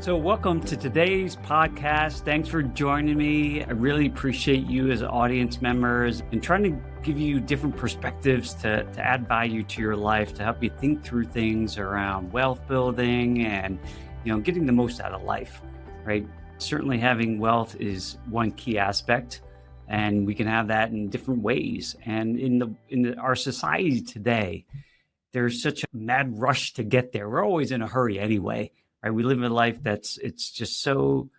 So, welcome to today's podcast. Thanks for joining me. I really appreciate you as audience members and trying to give you different perspectives to add value to your life, to help you think through things around wealth building and, getting the most out of life, right? Certainly having wealth is one key aspect, and we can have that in different ways. And in our society today, there's such a mad rush to get there. We're always in a hurry anyway, right? We live a life it's just so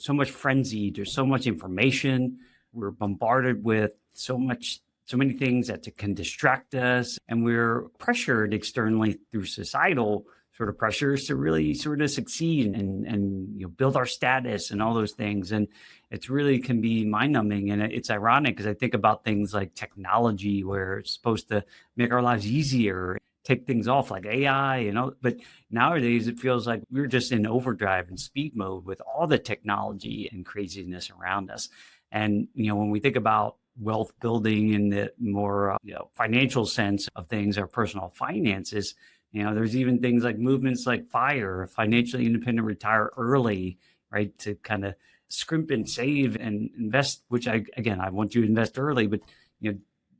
much frenzied. There's so much information. We're bombarded with so many things that can distract us, and we're pressured externally through societal sort of pressures to really sort of succeed and build our status and all those things. And it's really can be mind numbing. And it's ironic because I think about things like technology, where it's supposed to make our lives easier, take things off like AI, but nowadays it feels like we're just in overdrive and speed mode with all the technology and craziness around us. And, when we think about wealth building in the more financial sense of things, our personal finances, there's even things like movements like FIRE, financially independent, retire early, right? To kind of scrimp and save and invest, which I want you to invest early, but,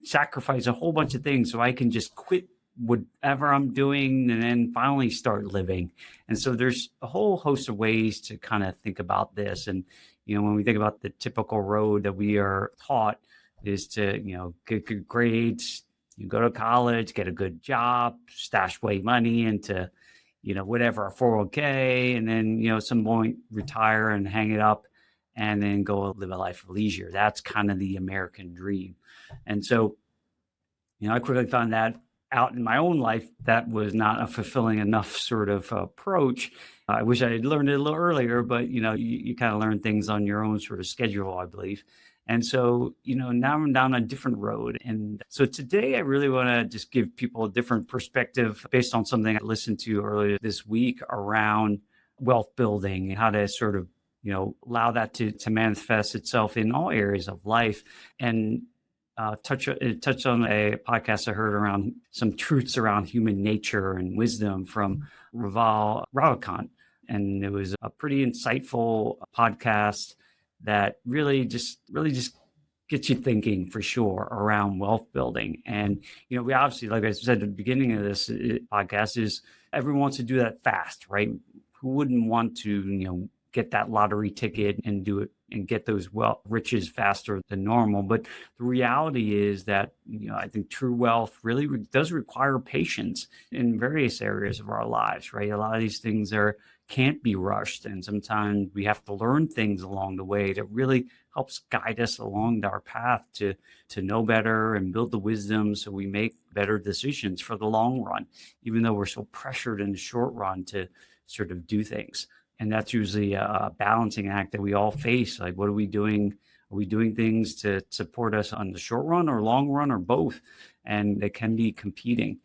sacrifice a whole bunch of things so I can just quit whatever I'm doing and then finally start living. And so there's a whole host of ways to kind of think about this. And, when we think about the typical road that we are taught is to, get good grades, you go to college, get a good job, stash away money into, whatever, a 401k, and then, at some point retire and hang it up and then go live a life of leisure. That's kind of the American dream. And so, I quickly found that out in my own life, that was not a fulfilling enough sort of approach. I wish I had learned it a little earlier, but, you kind of learn things on your own sort of schedule, I believe. And so, now I'm down a different road. And so today I really want to just give people a different perspective based on something I listened to earlier this week around wealth building and how to sort of, allow that to manifest itself in all areas of life. And touch on a podcast I heard around some truths around human nature and wisdom from Raval Ravikant. And it was a pretty insightful podcast that really just gets you thinking for sure around wealth building. And, we obviously, like I said at the beginning of this podcast, is everyone wants to do that fast, right? Who wouldn't want to, get that lottery ticket and do it and get those riches faster than normal? But the reality is that, I think true wealth really does require patience in various areas of our lives, right? A lot of these things can't be rushed. And sometimes we have to learn things along the way that really helps guide us along our path to know better and build the wisdom so we make better decisions for the long run, even though we're so pressured in the short run to sort of do things. And that's usually a balancing act that we all face. Like, what are we doing? Are we doing things to support us on the short run or long run or both? And they can be competing.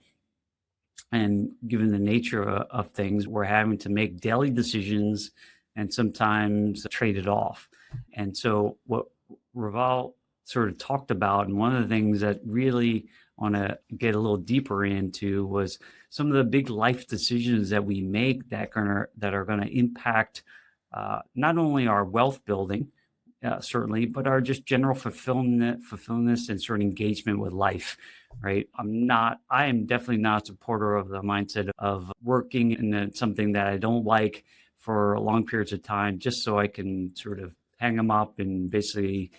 And given the nature of things, we're having to make daily decisions and sometimes trade it off. And so what Raval sort of talked about, and one of the things that really want to get a little deeper into, was some of the big life decisions that we make that are going to impact not only our wealth building, certainly, but our just general fulfillment and sort of engagement with life, right? I am definitely not a supporter of the mindset of working in something that I don't like for long periods of time, just so I can sort of hang them up and basically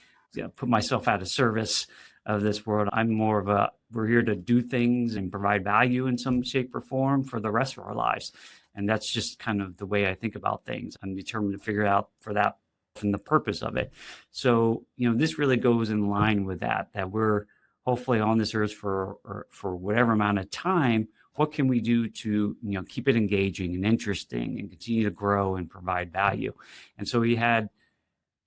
put myself out of service of this world. I'm more of we're here to do things and provide value in some shape or form for the rest of our lives. And that's just kind of the way I think about things. I'm determined to figure out for that and the purpose of it. So, this really goes in line with that we're hopefully on this earth for whatever amount of time. What can we do to, keep it engaging and interesting and continue to grow and provide value? And so he had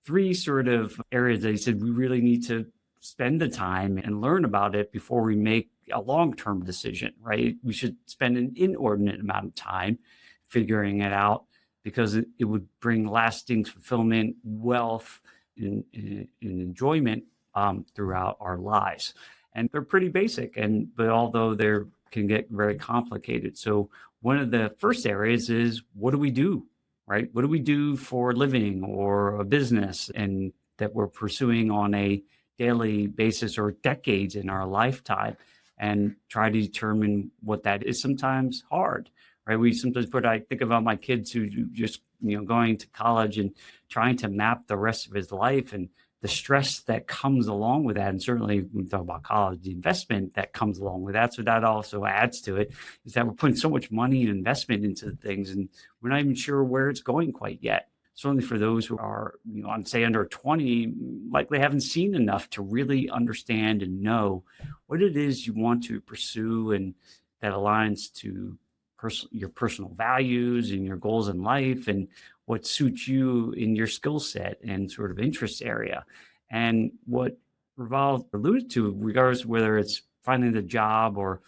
three sort of areas that he said we really need to spend the time and learn about it before we make a long-term decision, right? We should spend an inordinate amount of time figuring it out, because it would bring lasting fulfillment, wealth, and enjoyment throughout our lives. And they're pretty basic, but although they can get very complicated. So one of the first areas is, what do we do, right? What do we do for a living or a business and that we're pursuing on a daily basis or decades in our lifetime, and try to determine what that is. Sometimes hard, right? We sometimes I think about my kids who just, going to college and trying to map the rest of his life and the stress that comes along with that. And certainly when we talk about college, the investment that comes along with that. So that also adds to it, is that we're putting so much money and investment into things and we're not even sure where it's going quite yet. Certainly for those who are, on say under 20, likely haven't seen enough to really understand and know what it is you want to pursue, and that aligns to your personal values and your goals in life and what suits you in your skill set and sort of interest area. And what Revolve alluded to, regardless of whether it's finding the job or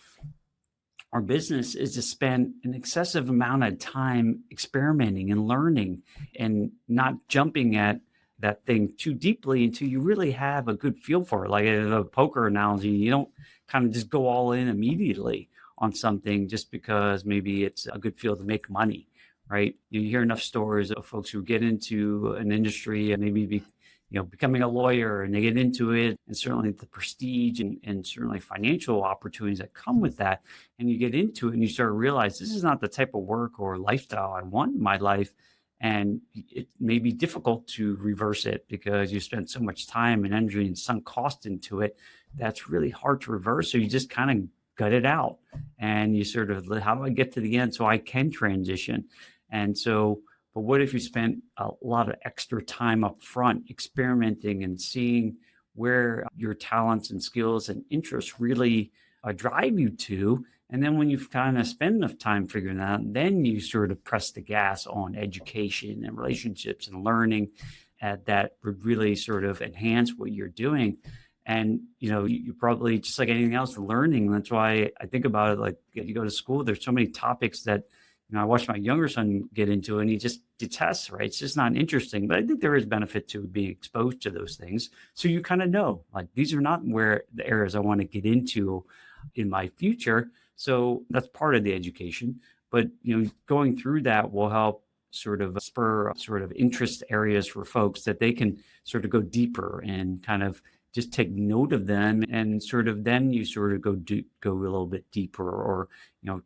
our business, is to spend an excessive amount of time experimenting and learning and not jumping at that thing too deeply until you really have a good feel for it. Like a poker analogy, you don't kind of just go all in immediately on something just because maybe it's a good field to make money, right? You hear enough stories of folks who get into an industry and maybe becoming a lawyer, and they get into it, and certainly the prestige and certainly financial opportunities that come with that. And you get into it and you start to realize this is not the type of work or lifestyle I want in my life. And it may be difficult to reverse it because you spent so much time and energy and sunk cost into it. That's really hard to reverse. So you just kind of gut it out and you sort of, how do I get to the end so I can transition? And so, but what if you spent a lot of extra time up front experimenting and seeing where your talents and skills and interests really drive you to? And then when you've kind of spent enough time figuring that out, then you sort of press the gas on education and relationships and learning that would really sort of enhance what you're doing. And, you probably, just like anything else, learning. That's why I think about it. Like, you go to school, there's so many topics that, I watched my younger son get into, and he just detests, right? It's just not interesting. But I think there is benefit to being exposed to those things. So you kind of know, like, these are not where the areas I want to get into in my future. So that's part of the education. But, going through that will help sort of spur sort of interest areas for folks that they can sort of go deeper and kind of just take note of them, and sort of then you sort of go a little bit deeper, or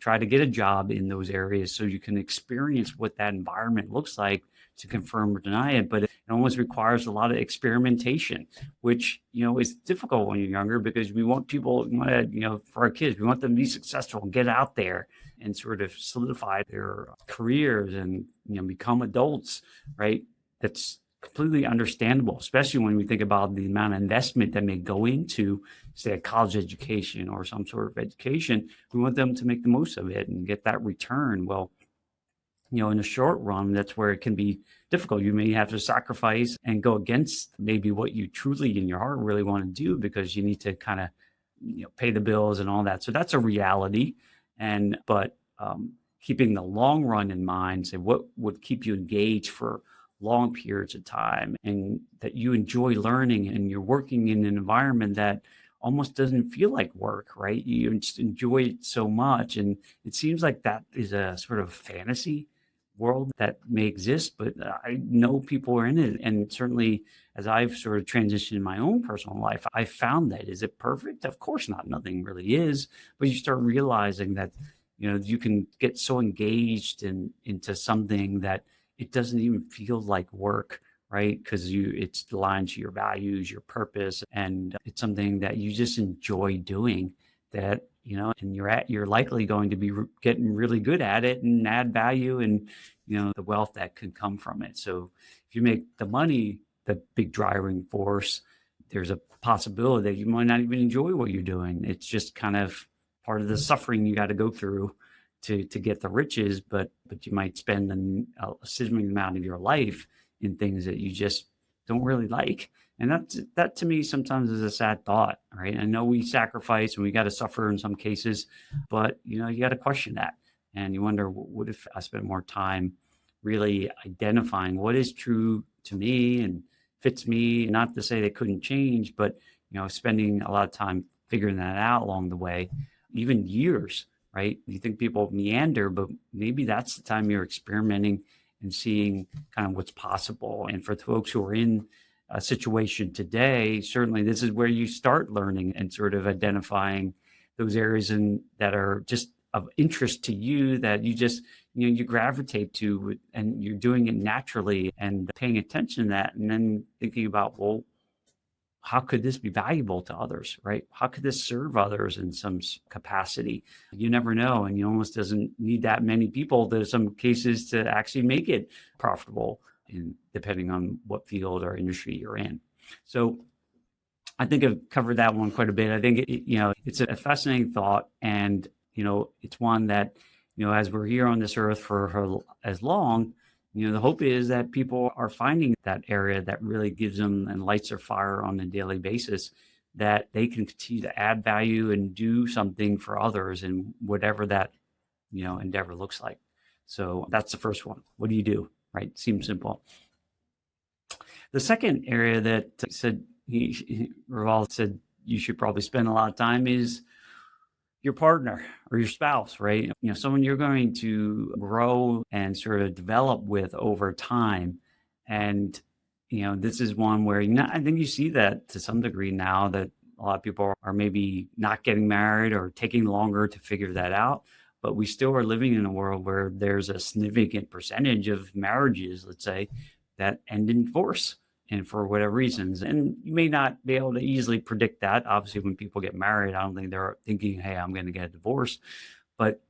try to get a job in those areas so you can experience what that environment looks like to confirm or deny it. But it almost requires a lot of experimentation, which is difficult when you're younger, because we want people, for our kids, we want them to be successful and get out there and sort of solidify their careers and become adults, right? That's completely understandable, especially when we think about the amount of investment that may go into, say, a college education or some sort of education. We want them to make the most of it and get that return. Well, in the short run, that's where it can be difficult. You may have to sacrifice and go against maybe what you truly in your heart really want to do, because you need to kind of, pay the bills and all that. So that's a reality. But keeping the long run in mind, say what would keep you engaged for long periods of time, and that you enjoy learning and you're working in an environment that almost doesn't feel like work, right? You just enjoy it so much. And it seems like that is a sort of fantasy world that may exist, but I know people are in it. And certainly as I've sort of transitioned in my own personal life, I found that. Is it perfect? Of course not. Nothing really is. But you start realizing that, you can get so engaged into something that it doesn't even feel like work, right? Because it's aligned to your values, your purpose, and it's something that you just enjoy doing. That and you're likely going to be getting really good at it and add value, and the wealth that can come from it. So if you make the money the big driving force, there's a possibility that you might not even enjoy what you're doing. It's just kind of part of the suffering you got to go through to get the riches, but you might spend a significant amount of your life in things that you just don't really like. And that to me sometimes is a sad thought, right? I know we sacrifice and we got to suffer in some cases, but you got to question that. And you wonder, what if I spent more time really identifying what is true to me and fits me? Not to say they couldn't change, but spending a lot of time figuring that out along the way, even years, right? You think people meander, but maybe that's the time you're experimenting and seeing kind of what's possible. And for folks who are in a situation today, certainly this is where you start learning and sort of identifying those areas that are just of interest to you, that you just, you gravitate to, and you're doing it naturally and paying attention to that. And then thinking about, well, how could this be valuable to others, right? How could this serve others in some capacity? You never know. And you almost doesn't need that many people to some cases to actually make it profitable, depending on what field or industry you're in. So I think I've covered that one quite a bit. I think it's a fascinating thought, and it's one that as we're here on this earth for as long, the hope is that people are finding that area that really gives them and lights their fire on a daily basis, that they can continue to add value and do something for others in whatever that endeavor looks like. So that's the first one. What do you do? Right? Seems simple. The second area that Raval said you should probably spend a lot of time is your partner or your spouse, right? Someone you're going to grow and sort of develop with over time. And, this is one where, I think you see that to some degree now, that a lot of people are maybe not getting married or taking longer to figure that out. But we still are living in a world where there's a significant percentage of marriages, let's say, that end in divorce, and for whatever reasons. And you may not be able to easily predict that. Obviously, when people get married, I don't think they're thinking, hey, I'm going to get a divorce. But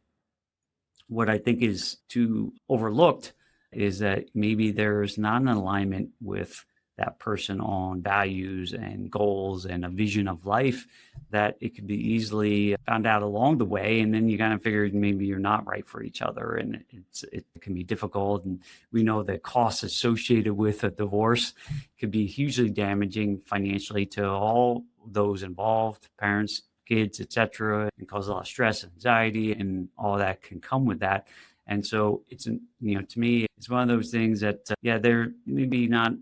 what I think is too overlooked is that maybe there's not an alignment with that person on values and goals and a vision of life, that it could be easily found out along the way. And then you kind of figure maybe you're not right for each other, and it can be difficult. And we know that costs associated with a divorce could be hugely damaging financially to all those involved, parents, kids, etc., and cause a lot of stress, anxiety, and all that can come with that. And so it's, to me, it's one of those things that, they're maybe not,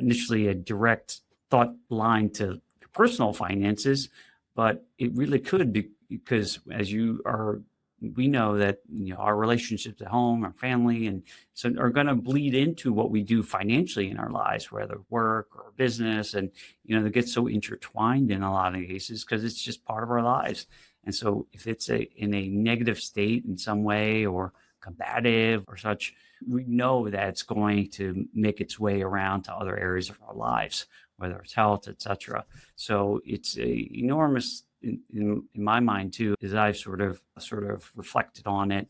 initially a direct thought line to personal finances, but it really could be, because we know that, our relationships at home, our family, and so are going to bleed into what we do financially in our lives, whether work or business. And, they get so intertwined in a lot of cases because it's just part of our lives. And so if it's in a negative state in some way, or combative or such, we know that it's going to make its way around to other areas of our lives, whether it's health, etc. So it's a enormous, in my mind too, as I've sort of reflected on it,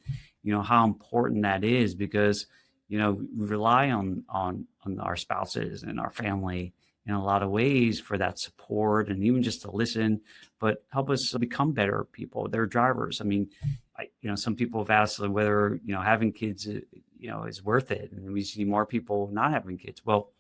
how important that is, because we rely on our spouses and our family in a lot of ways for that support, and even just to listen, but help us become better people. They're drivers. I mean, some people have asked whether having kids is worth it, and we see more people not having kids. Well,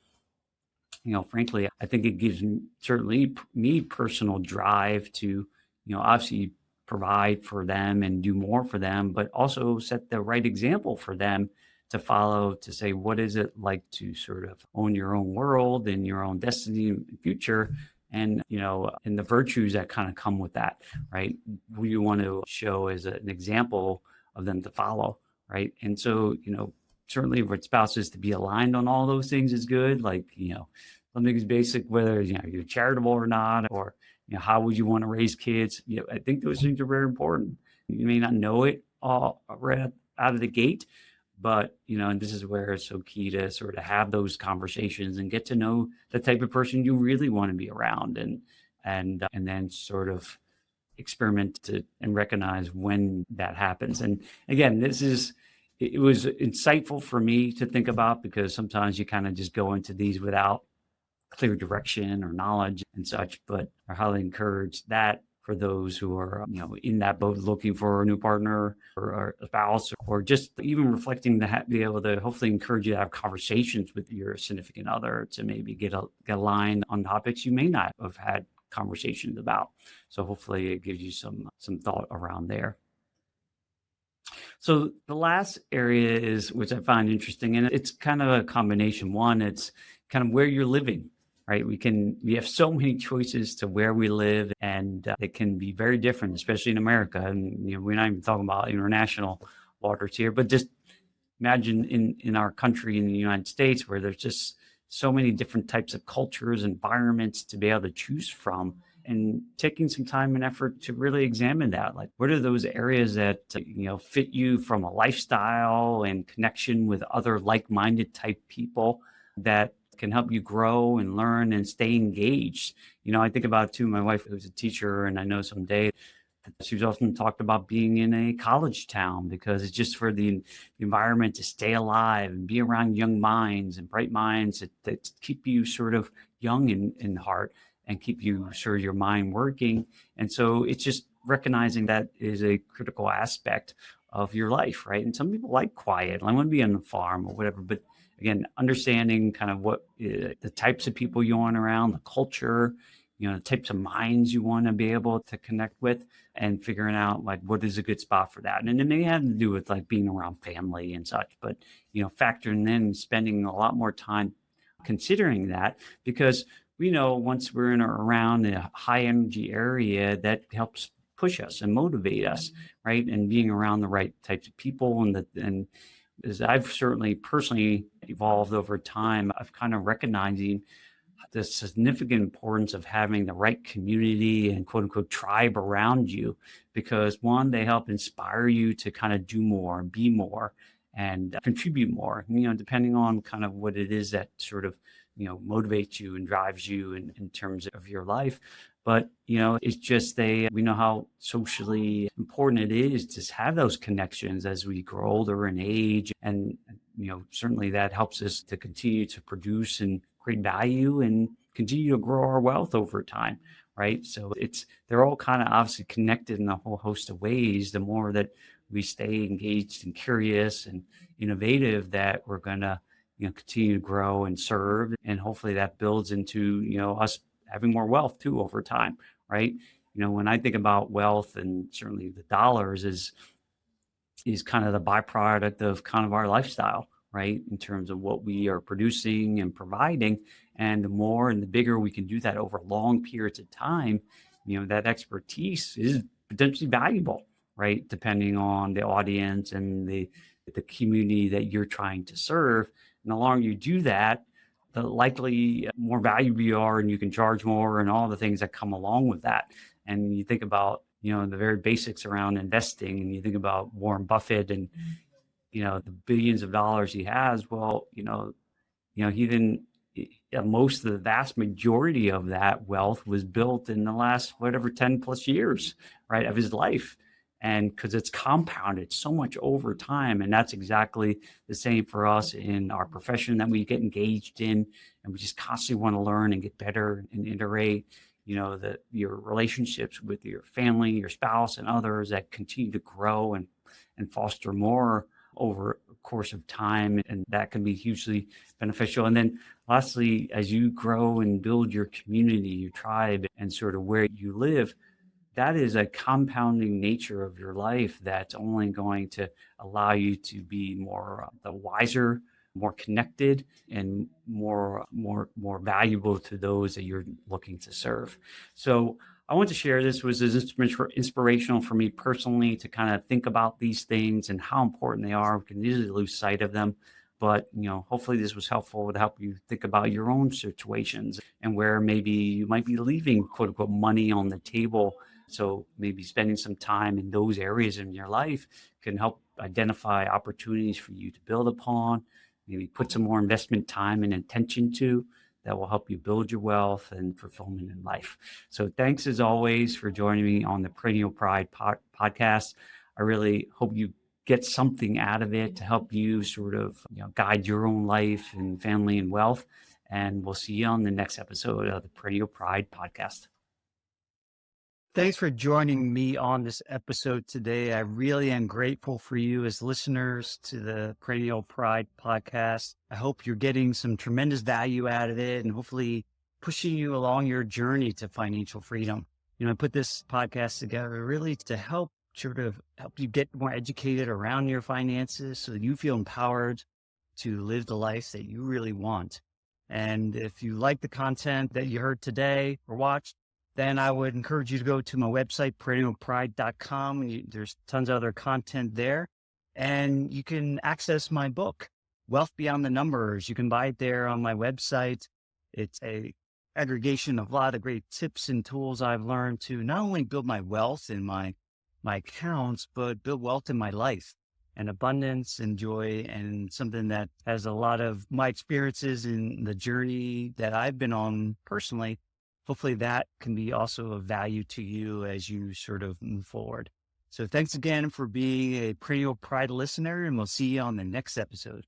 frankly, I think it gives certainly me personal drive to, obviously provide for them and do more for them, but also set the right example for them to follow, to say, what is it like to sort of own your own world and your own destiny and future, and, and the virtues that kind of come with that, right? We want to show as an example of them to follow, right? And so, certainly with spouses, to be aligned on all those things is good. Like, something as basic, whether, you're charitable or not, or, how would you want to raise kids? I think those things are very important. You may not know it all right out of the gate, but, and this is where it's so key to sort of have those conversations and get to know the type of person you really want to be around, and then sort of experiment and recognize when that happens. And again, it was insightful for me to think about, because sometimes you kind of just go into these without clear direction or knowledge and such, but I highly encourage that for those who are, in that boat looking for a new partner or a spouse, or just even reflecting to be able to hopefully encourage you to have conversations with your significant other to maybe get aligned on topics you may not have had conversations about. So hopefully it gives you some thought around there. So the last area is, which I find interesting, and it's kind of a combination. One, it's kind of where you're living, right? We have so many choices to where we live, and it can be very different, especially in America. And we're not even talking about international waters here, but just imagine in our country, in the United States, where there's just so many different types of cultures, environments to be able to choose from, and taking some time and effort to really examine that. Like, what are those areas that, fit you from a lifestyle and connection with other like-minded type people that can help you grow and learn and stay engaged. I think about too, my wife who's a teacher, and I know someday she's often talked about being in a college town because it's just for the environment to stay alive and be around young minds and bright minds that keep you sort of young in heart and keep you sort of your mind working. And so it's just recognizing that is a critical aspect of your life, right? And some people like quiet. I want to be on the farm or whatever, but again, understanding kind of what the types of people you want around, the culture, the types of minds you want to be able to connect with, and figuring out like what is a good spot for that. And it may have to do with like being around family and such, but factoring in spending a lot more time considering that, because we know once we're in or around a high energy area, that helps push us and motivate us, right? And being around the right types of people, and as I've certainly personally evolved over time, I've kind of recognizing the significant importance of having the right community and quote unquote tribe around you, because one, they help inspire you to kind of do more and be more and contribute more, depending on kind of what it is that sort of, motivates you and drives you in terms of your life. But, it's just we know how socially important it is to have those connections as we grow older in age. And, certainly that helps us to continue to produce and create value and continue to grow our wealth over time, right? So they're all kind of obviously connected in a whole host of ways. The more that we stay engaged and curious and innovative, that we're going to, continue to grow and serve. And hopefully that builds into, us having more wealth too over time, right? When I think about wealth, and certainly the dollars is kind of the byproduct of kind of our lifestyle, right? In terms of what we are producing and providing. And the more and the bigger we can do that over long periods of time, that expertise is potentially valuable, right? Depending on the audience and the community that you're trying to serve. And the longer you do that, the likely more valuable you are, and you can charge more and all the things that come along with that. And you think about, the very basics around investing, and you think about Warren Buffett and, the billions of dollars he has. Well, he didn't, most of the vast majority of that wealth was built in the last, whatever, 10 plus years, right, of his life. And because it's compounded so much over time. And that's exactly the same for us in our profession that we get engaged in. And we just constantly want to learn and get better and iterate, your relationships with your family, your spouse, and others that continue to grow and foster more over the course of time. And that can be hugely beneficial. And then lastly, as you grow and build your community, your tribe, and sort of where you live, that is a compounding nature of your life that's only going to allow you to be more wiser, more connected, and more valuable to those that you're looking to serve. So I want to share this was inspirational for me personally to kind of think about these things and how important they are. We can easily lose sight of them. But, hopefully this was helpful to help you think about your own situations and where maybe you might be leaving, quote unquote, money on the table. So maybe spending some time in those areas in your life can help identify opportunities for you to build upon, maybe put some more investment time and attention to that will help you build your wealth and fulfillment in life. So thanks as always for joining me on the Perennial Pride podcast. I really hope you get something out of it to help you sort of guide your own life and family and wealth. And we'll see you on the next episode of the Perennial Pride podcast. Thanks for joining me on this episode today. I really am grateful for you as listeners to the Perennial Pride podcast. I hope you're getting some tremendous value out of it and hopefully pushing you along your journey to financial freedom. I put this podcast together really to help you get more educated around your finances so that you feel empowered to live the life that you really want. And if you like the content that you heard today or watched, then I would encourage you to go to my website, perennialpride.com. There's tons of other content there. And you can access my book, Wealth Beyond the Numbers. You can buy it there on my website. It's a aggregation of a lot of great tips and tools I've learned to not only build my wealth in my accounts, but build wealth in my life and abundance and joy, and something that has a lot of my experiences in the journey that I've been on personally. Hopefully that can be also of value to you as you sort of move forward. So thanks again for being a perennial Pride listener, and we'll see you on the next episode.